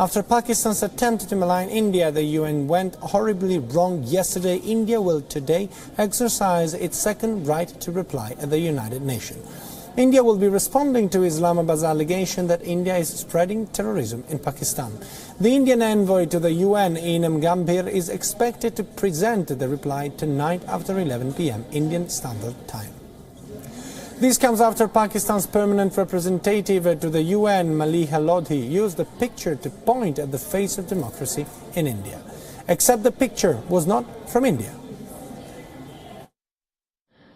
After Pakistan's attempt to malign India, the UN went horribly wrong yesterday. India will today exercise its second right to reply at the United Nations. India will be responding to Islamabad's allegation that India is spreading terrorism in Pakistan. The Indian envoy to the UN, Eenam Gambhir, is expected to present the reply tonight after 11 p.m. Indian Standard Time. This comes after Pakistan's permanent representative to the UN, Maliha Lodhi, used the picture to point at the face of democracy in India. Except the picture was not from India.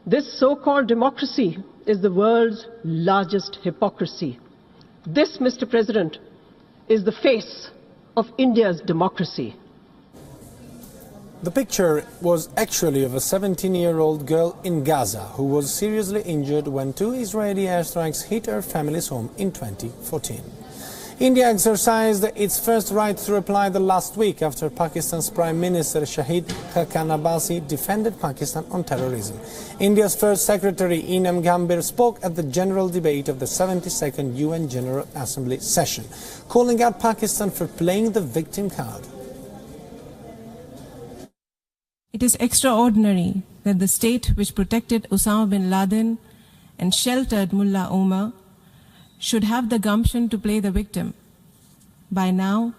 This so-called democracy is the world's largest hypocrisy. This, Mr. President, is the face of India's democracy. The picture was actually of a 17-year-old girl in Gaza who was seriously injured when 2 Israeli airstrikes hit her family's home in 2014. India exercised its first right to reply the last week after Pakistan's Prime Minister Shahid Khaqan Abbasi defended Pakistan on terrorism. India's First Secretary Eenam Gambhir spoke at the general debate of the 72nd UN General Assembly session, calling out Pakistan for playing the victim card. It is extraordinary that the state which protected Osama bin Laden and sheltered Mullah Omar should have the gumption to play the victim. By now,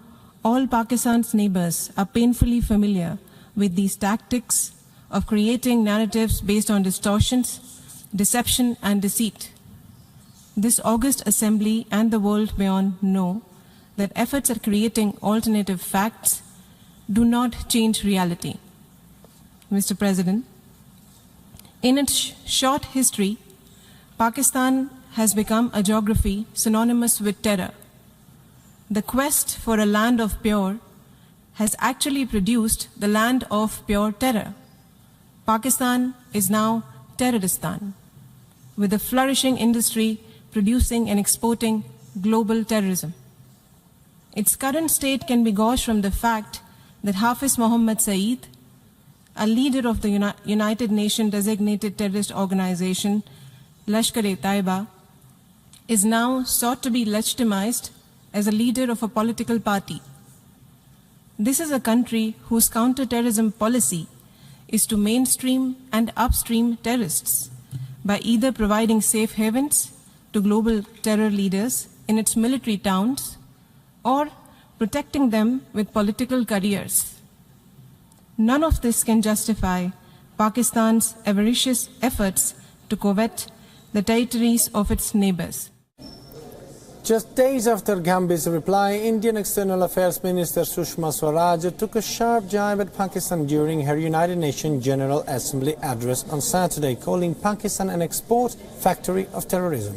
all Pakistan's neighbors are painfully familiar with these tactics of creating narratives based on distortions, deception and deceit. This august assembly and the world beyond know that efforts at creating alternative facts do not change reality. Mr. President, in its short history, Pakistan has become a geography synonymous with terror. The quest for a land of pure has actually produced the land of pure terror. Pakistan is now Terroristan, with a flourishing industry producing and exporting global terrorism. Its current state can be gauged from the fact that Hafiz Mohammad Saeed, a leader of the United Nations designated terrorist organization, Lashkar-e-Taiba, is now sought to be legitimized as a leader of a political party. This is a country whose counter-terrorism policy is to mainstream and upstream terrorists by either providing safe havens to global terror leaders in its military towns or protecting them with political careers. None of this can justify Pakistan's avaricious efforts to covet the territories of its neighbors. Just days after Gambhir's reply, Indian External Affairs Minister Sushma Swaraj took a sharp jibe at Pakistan during her United Nations General Assembly address on Saturday, calling Pakistan an export factory of terrorism.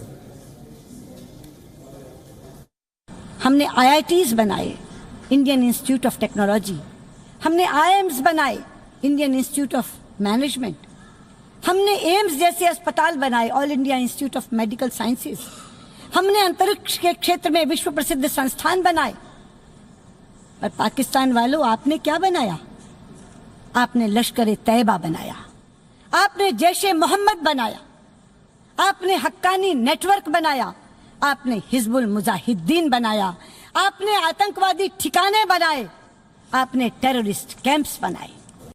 हमने IITs बनाए, Indian Institute of Technology. हमने IIMs बनाए, Indian Institute of Management. हमने AIIMS जैसे अस्पताल बनाए, all India institute of medical sciences. हमने अंतरिक्ष के क्षेत्र में विश्व प्रसिद्ध संस्थान बनाए. पर पाकिस्तान वालों, आपने क्या बनाया? आपने लश्कर-ए-तैयबा बनाया, आपने जैश-ए-मोहम्मद बनाया, आपने हक्कानी नेटवर्क बनाया, आपने हिजबुल मुजाहिदीन बनाया, आपने आतंकवादी ठिकाने बनाए, आपने टेररिस्ट कैंप्स बनाए.